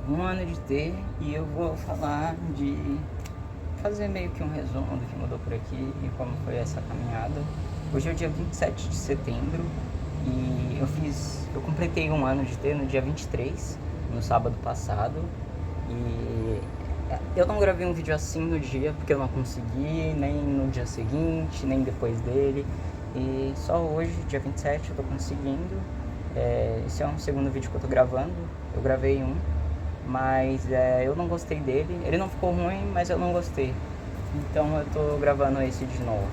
um ano de T e eu vou falar de fazer meio que um resumo do que mudou por aqui e como foi essa caminhada. Hoje é o dia 27 de setembro e eu completei um ano de T no dia 23, no sábado passado, e eu não gravei um vídeo assim no dia porque eu não consegui, nem no dia seguinte, nem depois dele, e só hoje, dia 27, eu tô conseguindo. Esse é um segundo vídeo que eu tô gravando, eu gravei um, mas eu não gostei dele. Ele não ficou ruim, mas eu não gostei. Então eu tô gravando esse de novo.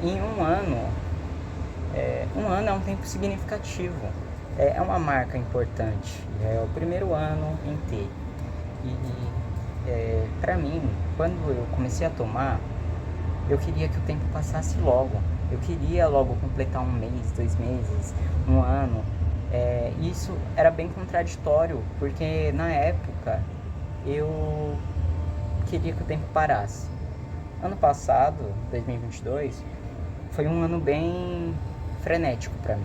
Em um ano é um tempo significativo. É uma marca importante. É o primeiro ano em T. E pra mim, quando eu comecei a tomar, eu queria que o tempo passasse logo. Eu queria logo completar um mês, 2 meses, um ano. Isso era bem contraditório, porque na época eu queria que o tempo parasse. Ano passado, 2022, foi um ano bem frenético para mim.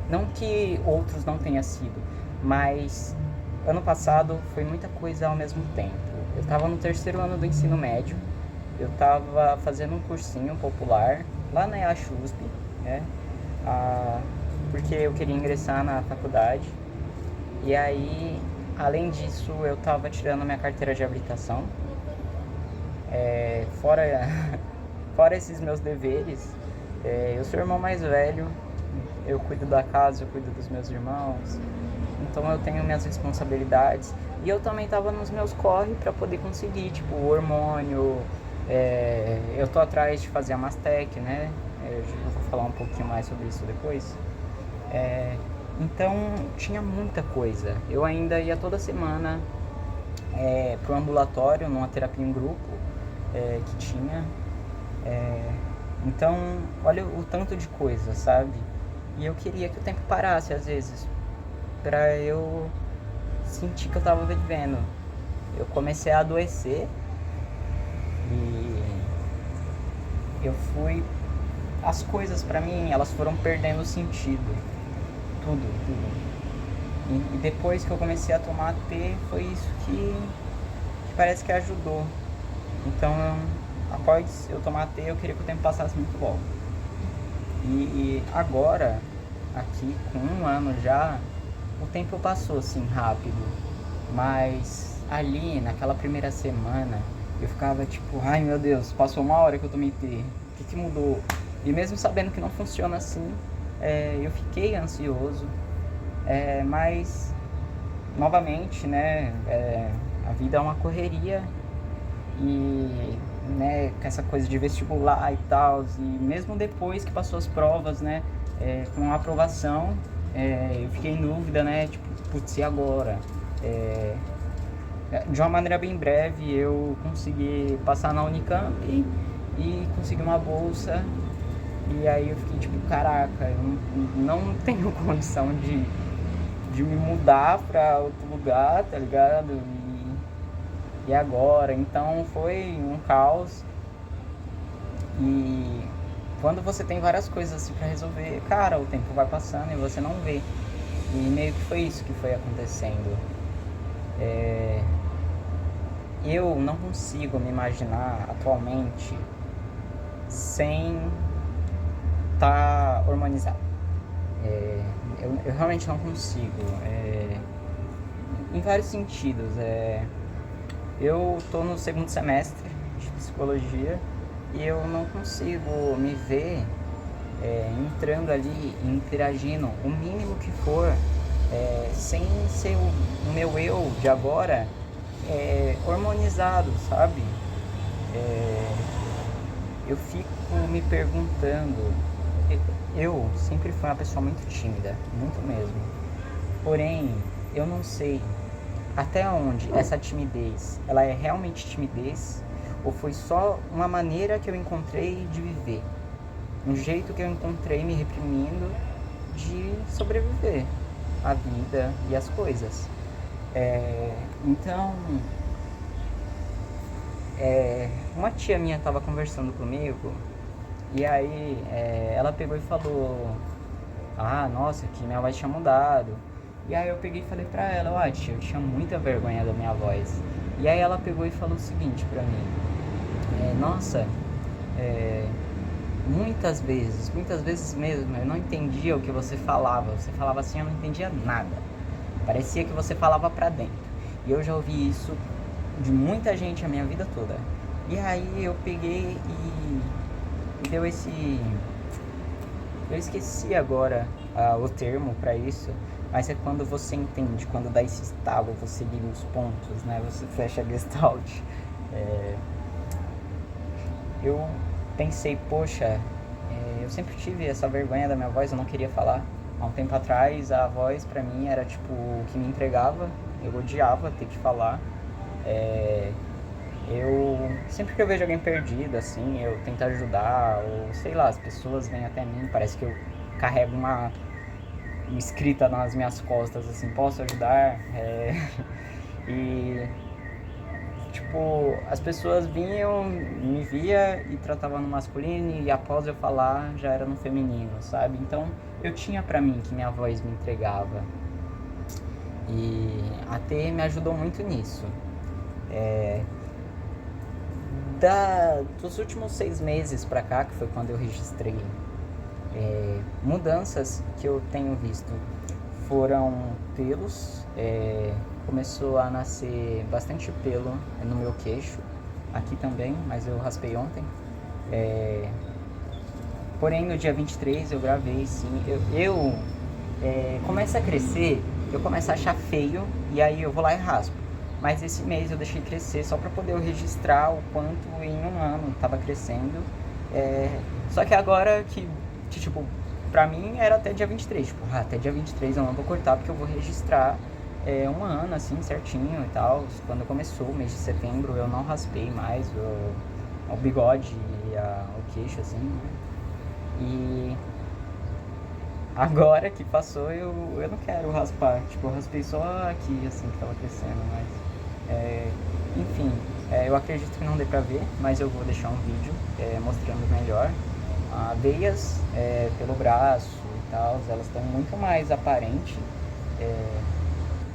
Não que outros não tenha sido, mas ano passado foi muita coisa ao mesmo tempo. Eu estava no terceiro ano do ensino médio, eu estava fazendo um cursinho popular lá na IACHUSP, né? Porque eu queria ingressar na faculdade. E aí, além disso, eu estava tirando minha carteira de habilitação. Fora, fora esses meus deveres, eu sou o irmão mais velho, eu cuido da casa, eu cuido dos meus irmãos, então eu tenho minhas responsabilidades. E eu também estava nos meus corre para poder conseguir, tipo, o hormônio. Eu tô atrás de fazer a Mastec, né? Eu vou falar um pouquinho mais sobre isso depois. Então tinha muita coisa. Eu ainda ia toda semana pro ambulatório, numa terapia em grupo que tinha. Então, olha o tanto de coisa, sabe? E eu queria que o tempo parasse às vezes, pra eu sentir que eu tava vivendo. Eu comecei a adoecer e eu fui. As coisas pra mim, elas foram perdendo sentido. Tudo. E depois que eu comecei a tomar T, foi isso que parece que ajudou. Então, após eu tomar T, eu queria que o tempo passasse muito logo. E agora, aqui com um ano já, o tempo passou assim rápido. Mas ali, naquela primeira semana, eu ficava tipo, ai meu Deus, passou uma hora que eu tomei T, o que mudou? E mesmo sabendo que não funciona assim, eu fiquei ansioso. Mas, novamente, né, a vida é uma correria e, né, com essa coisa de vestibular e tal, e mesmo depois que passou as provas, né, com a aprovação, eu fiquei em dúvida, né, tipo, putz, e agora? De uma maneira bem breve, eu consegui passar na Unicamp e consegui uma bolsa. E aí eu fiquei tipo, caraca, eu não tenho condição de me mudar pra outro lugar, tá ligado? E agora? Então foi um caos. E quando você tem várias coisas assim pra resolver, cara, o tempo vai passando e você não vê. E meio que foi isso que foi acontecendo. Eu não consigo me imaginar atualmente sem estar hormonizado. Eu realmente não consigo. Em vários sentidos. Eu tô no segundo semestre de psicologia e eu não consigo me ver entrando ali, interagindo o mínimo que for, sem ser o meu eu de agora hormonizado, sabe? Eu fico me perguntando. Eu sempre fui uma pessoa muito tímida, muito mesmo. Porém, eu não sei até onde essa timidez, ela é realmente timidez ou foi só uma maneira que eu encontrei de viver, um jeito que eu encontrei me reprimindo de sobreviver à vida e às coisas. Então, uma tia minha estava conversando comigo e aí ela pegou e falou: ah, nossa, que minha avó tinha mudado. E aí eu peguei e falei pra ela, ó, tia, eu tinha muita vergonha da minha voz. E aí ela pegou e falou o seguinte pra mim, nossa, é, muitas vezes mesmo, eu não entendia o que você falava. Você falava assim, eu não entendia nada. Parecia que você falava pra dentro. E eu já ouvi isso de muita gente a minha vida toda. E aí eu peguei e deu esse... Eu esqueci agora o termo pra isso, mas é quando você entende, quando dá esse estalo, você liga os pontos, né? Você fecha a gestalt. Eu pensei, poxa, eu sempre tive essa vergonha da minha voz, eu não queria falar. Há um tempo atrás, a voz pra mim era tipo o que me entregava, eu odiava ter que falar. Eu sempre que eu vejo alguém perdido, assim, eu tento ajudar, ou sei lá, as pessoas vêm até mim, parece que eu carrego uma escrita nas minhas costas, assim, posso ajudar? E tipo, as pessoas vinham, me via e tratavam no masculino e após eu falar já era no feminino, sabe? Então eu tinha pra mim que minha voz me entregava. E a T me ajudou muito nisso. Dos últimos 6 meses pra cá, que foi quando eu registrei, mudanças que eu tenho visto foram pelos, começou a nascer bastante pelo no meu queixo, aqui também, mas eu raspei ontem. Porém, no dia 23 eu gravei, sim. Começa a crescer, eu começo a achar feio e aí eu vou lá e raspo. Mas esse mês eu deixei crescer só pra poder eu registrar o quanto em um ano tava crescendo. Só que agora que tipo, pra mim era até dia 23. Tipo, até dia 23 eu não vou cortar porque eu vou registrar um ano, assim, certinho e tal. Quando começou o mês de setembro eu não raspei mais o bigode e o queixo, assim, né? E agora que passou eu não quero raspar. Tipo, eu raspei só aqui, assim, que tava crescendo, mas... enfim, eu acredito que não dê pra ver, mas eu vou deixar um vídeo mostrando melhor. Veias pelo braço e tal, elas estão muito mais aparentes,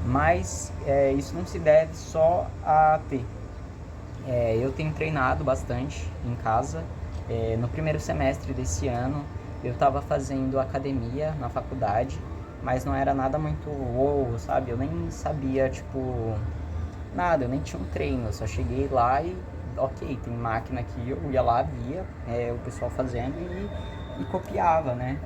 mas isso não se deve só a ter. Eu tenho treinado bastante em casa. No primeiro semestre desse ano eu estava fazendo academia na faculdade, mas não era nada muito sabe? Eu nem sabia, tipo, nada, eu nem tinha um treino, eu só cheguei lá e, ok, tem máquina aqui, eu ia lá, via o pessoal fazendo e copiava, né?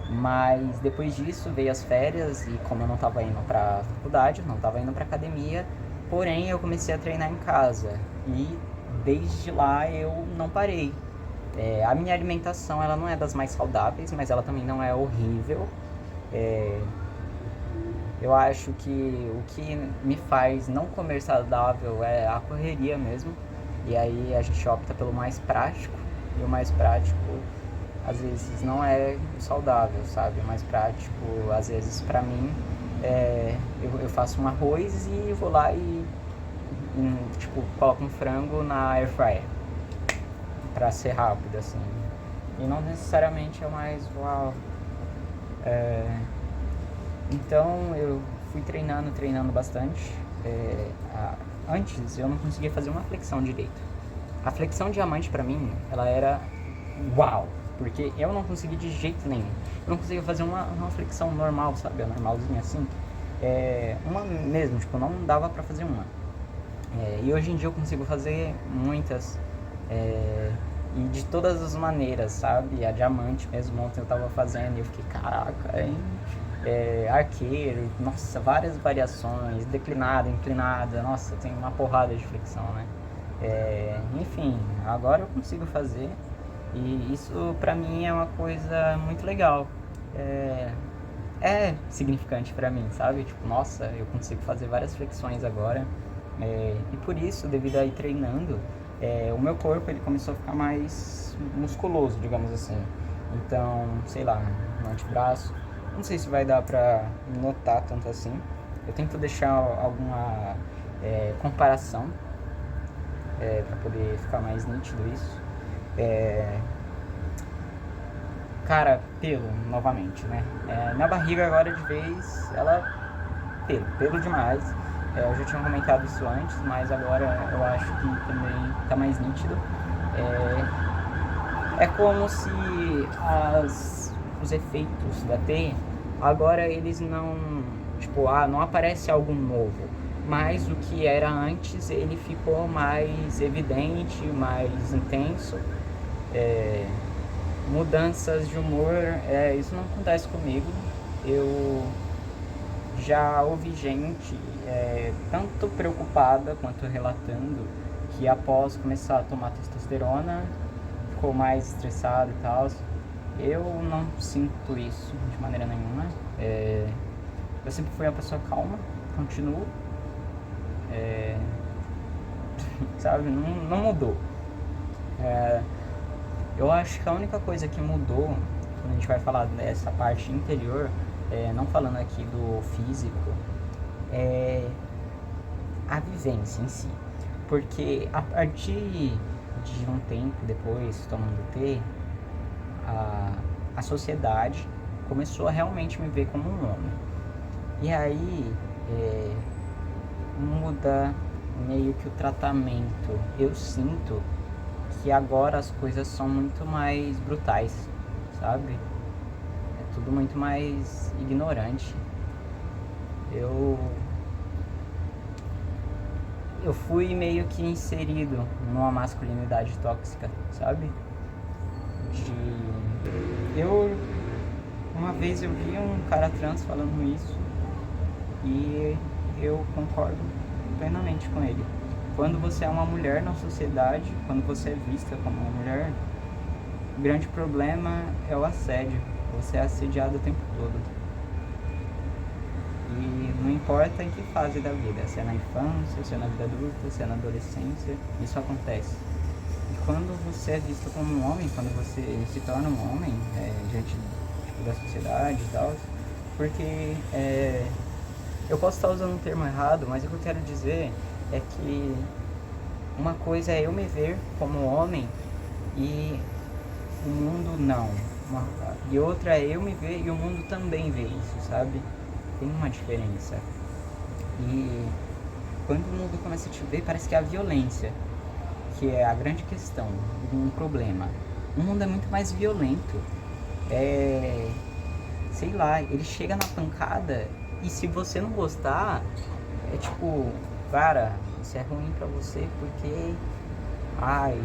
Mas depois disso veio as férias e como eu não estava indo pra faculdade, não estava indo pra academia, porém eu comecei a treinar em casa e desde lá eu não parei. A minha alimentação ela não é das mais saudáveis, mas ela também não é horrível. Eu acho que o que me faz não comer saudável é a correria mesmo. E aí a gente opta pelo mais prático. E o mais prático às vezes não é saudável, sabe? O mais prático, às vezes pra mim, eu faço um arroz e vou lá e tipo, coloco um frango na air fryer. Pra ser rápido, assim. E não necessariamente é mais uau. Então eu fui treinando bastante. Antes eu não conseguia fazer uma flexão direito. A flexão diamante pra mim, ela era uau, porque eu não conseguia de jeito nenhum. Eu não conseguia fazer uma flexão normal, sabe? Normalzinha assim. Uma mesmo, tipo, não dava pra fazer uma. E hoje em dia eu consigo fazer muitas. E de todas as maneiras, sabe? A diamante mesmo, ontem eu tava fazendo e eu fiquei, caraca, hein? Arqueiro, nossa, várias variações, declinada, inclinada, nossa, tem uma porrada de flexão, né? Enfim, agora eu consigo fazer e isso pra mim é uma coisa muito legal. É significante pra mim, sabe? Tipo, nossa, eu consigo fazer várias flexões agora. E por isso, devido a ir treinando, o meu corpo ele começou a ficar mais musculoso, digamos assim. Então, sei lá, no antebraço, não sei se vai dar pra notar tanto assim. Eu tento deixar alguma comparação pra poder ficar mais nítido isso. Cara, pelo, novamente, né? Minha barriga agora de vez, ela... Pelo demais. Eu já tinha comentado isso antes, mas agora eu acho que também tá mais nítido. É como se os efeitos da T, agora eles não... Tipo, não aparece algo novo. Mas o que era antes, ele ficou mais evidente, mais intenso. Mudanças de humor, isso não acontece comigo. Eu já ouvi gente tanto preocupada quanto relatando que após começar a tomar testosterona ficou mais estressado e tal. Eu não sinto isso de maneira nenhuma. Eu sempre fui uma pessoa calma, continuo. Sabe, não mudou. Eu acho que a única coisa que mudou, quando a gente vai falar dessa parte interior, não falando aqui do físico, é a vivência em si. Porque a partir de um tempo depois, tomando T, a sociedade começou a realmente me ver como um homem. E aí muda meio que o tratamento. Eu sinto que agora as coisas são muito mais brutais, sabe? É tudo muito mais ignorante. Eu fui meio que inserido numa masculinidade tóxica, sabe? Uma vez eu vi um cara trans falando isso e eu concordo plenamente com ele. Quando você é uma mulher na sociedade, quando você é vista como uma mulher, o grande problema é o assédio. Você é assediado o tempo todo. E não importa em que fase da vida, se é na infância, se é na vida adulta, se é na adolescência, isso acontece. E quando você é visto como um homem, quando você se torna um homem diante da sociedade e tal, porque eu posso estar usando um termo errado, mas o que eu quero dizer é que uma coisa é eu me ver como homem e o mundo não. E outra é eu me ver e o mundo também vê isso, sabe? Tem uma diferença. E quando o mundo começa a te ver, parece que é a violência, que é a grande questão, um problema. O mundo é muito mais violento. Sei lá, ele chega na pancada e se você não gostar, é tipo, cara, isso é ruim pra você porque, vai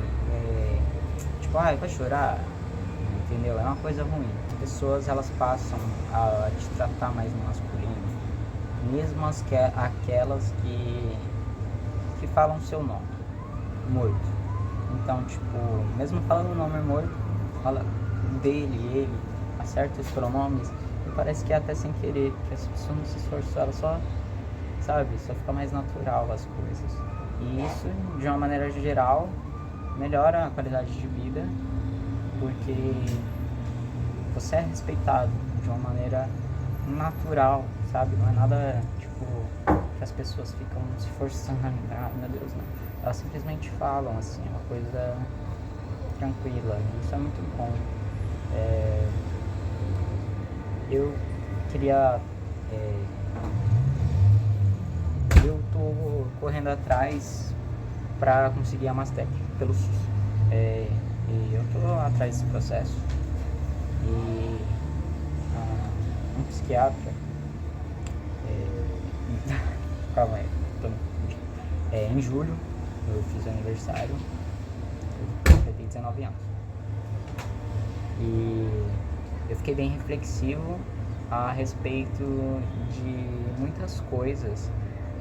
chorar, entendeu? É uma coisa ruim. As pessoas, elas passam a te tratar mais no masculino, mesmo aquelas que falam seu nome, morto. Então, tipo, mesmo falando o nome morto, fala dele, ele, acerta os pronomes, e parece que é até sem querer, que as pessoas não se esforçam, ela só, sabe, só fica mais natural as coisas. E isso, de uma maneira geral, melhora a qualidade de vida, porque você é respeitado de uma maneira natural, sabe? Não é nada, tipo, que as pessoas ficam se forçando a lembrar, meu Deus, não. Elas simplesmente falam, assim, é uma coisa tranquila, isso é muito bom. Eu queria... eu tô correndo atrás pra conseguir a Mastec pelo SUS. E eu tô atrás desse processo. E um psiquiatra... calma aí, em julho eu fiz aniversário, eu tenho 19 anos. E eu fiquei bem reflexivo a respeito de muitas coisas,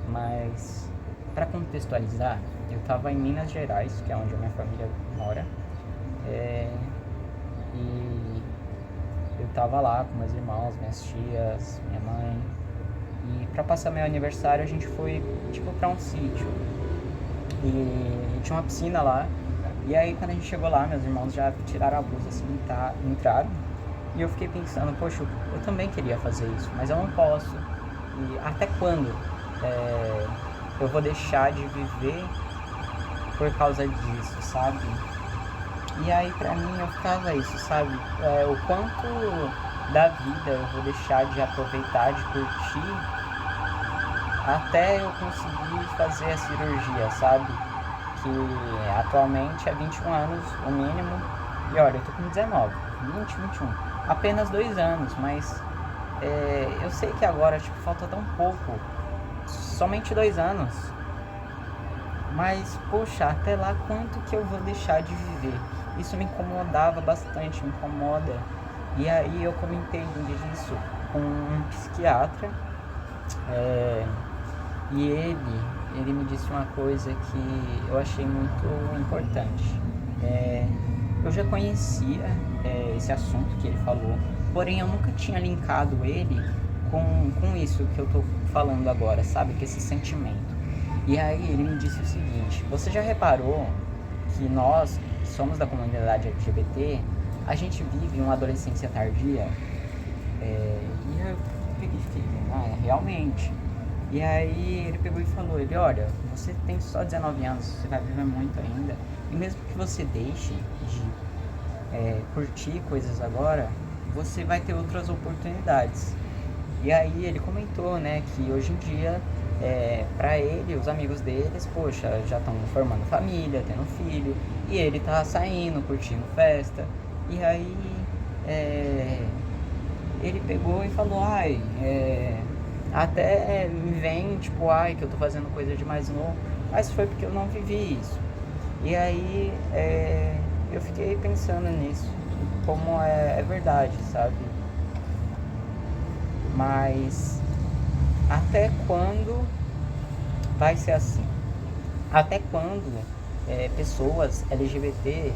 mas para contextualizar, eu estava em Minas Gerais, que é onde a minha família mora, e eu estava lá com meus irmãos, minhas tias, minha mãe, e para passar meu aniversário a gente foi tipo para um sítio e tinha uma piscina lá. E aí quando a gente chegou lá, meus irmãos já tiraram a blusa assim, entraram. E eu fiquei pensando, poxa, eu também queria fazer isso, mas eu não posso. E até quando eu vou deixar de viver por causa disso, sabe? E aí pra mim eu ficava isso, sabe? O quanto da vida eu vou deixar de aproveitar, de curtir, até eu conseguir fazer a cirurgia, sabe? Que atualmente é 21 anos o mínimo. E olha, eu tô com 19, 20, 21. Apenas 2 anos, mas eu sei que agora tipo, falta tão pouco. Somente 2 anos. Mas, poxa, até lá quanto que eu vou deixar de viver? Isso me incomodava bastante, me incomoda. E aí eu comentei um dia disso com um psiquiatra. E ele me disse uma coisa que eu achei muito importante. Eu já conhecia esse assunto que ele falou, porém eu nunca tinha linkado ele com isso que eu tô falando agora, sabe? Com esse sentimento. E aí ele me disse o seguinte: você já reparou que nós, que somos da comunidade LGBT, a gente vive uma adolescência tardia? E eu peguei e fiquei, realmente. E aí ele pegou e falou, olha, você tem só 19 anos, você vai viver muito ainda. E mesmo que você deixe de curtir coisas agora, você vai ter outras oportunidades. E aí ele comentou, né, que hoje em dia, pra ele, os amigos deles, poxa, já estão formando família, tendo filho, e ele tá saindo, curtindo festa. E aí ele pegou e falou, até me vem, tipo, que eu tô fazendo coisa de mais novo, mas foi porque eu não vivi isso. E aí eu fiquei pensando nisso, como é verdade, sabe? Mas até quando vai ser assim? Até quando pessoas LGBT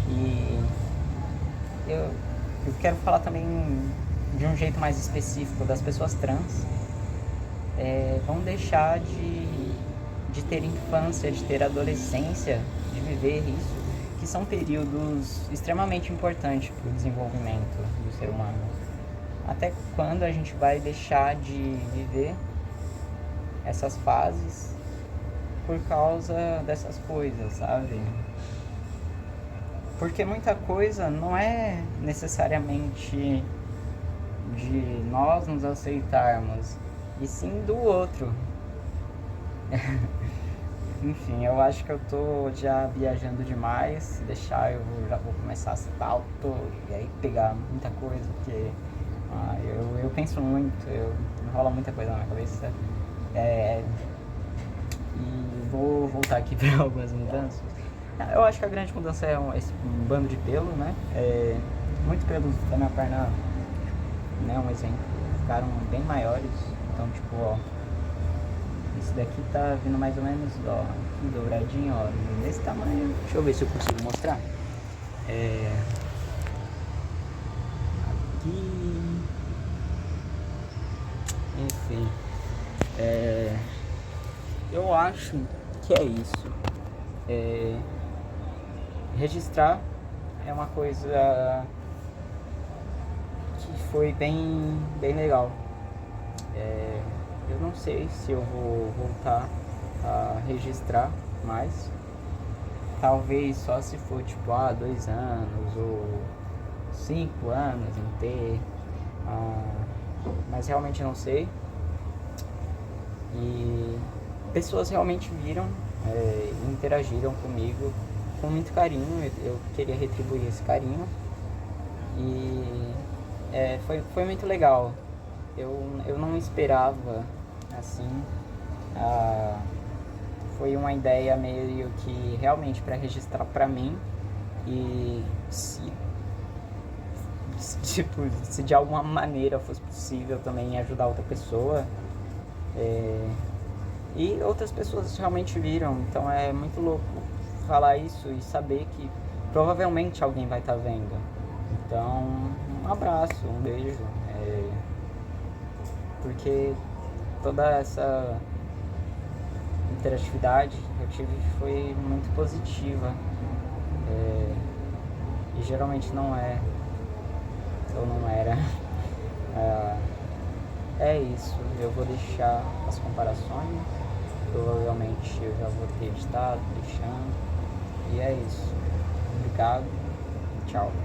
e eu quero falar também de um jeito mais específico das pessoas trans vão deixar de ter infância, de ter adolescência, de viver isso, que são períodos extremamente importantes para o desenvolvimento do ser humano. Até quando a gente vai deixar de viver essas fases por causa dessas coisas, sabe? Porque muita coisa não é necessariamente de nós nos aceitarmos, e sim do outro. Enfim, eu acho que eu tô já viajando demais. Se deixar, já vou começar a ser alto e aí pegar muita coisa, porque eu penso muito, rola muita coisa na minha cabeça. E vou voltar aqui para algumas mudanças. Eu acho que a grande mudança é esse bando de pelo, né? Muito pelos da minha perna, né? Um exemplo, ficaram bem maiores. Então, tipo, esse daqui tá vindo mais ou menos, aqui dobradinho, desse tamanho. Deixa eu ver se eu consigo mostrar. Aqui. Enfim. Eu acho que é isso. Registrar é uma coisa que foi bem legal. Eu não sei se eu vou voltar a registrar mais. Talvez só se for tipo 2 anos ou 5 anos em ter. Mas realmente não sei. E pessoas realmente viram e interagiram comigo com muito carinho. Eu queria retribuir esse carinho. E foi muito legal. Eu não esperava assim. Foi uma ideia meio que realmente para registrar para mim. E se de alguma maneira fosse possível também ajudar outra pessoa, e outras pessoas realmente viram. Então é muito louco falar isso e saber que provavelmente alguém vai estar vendo. Então um abraço, um beijo, porque toda essa interatividade que eu tive foi muito positiva, e geralmente não é, ou não era. É isso, eu vou deixar as comparações, provavelmente eu já vou ter editado, deixando, e é isso. Obrigado. Tchau.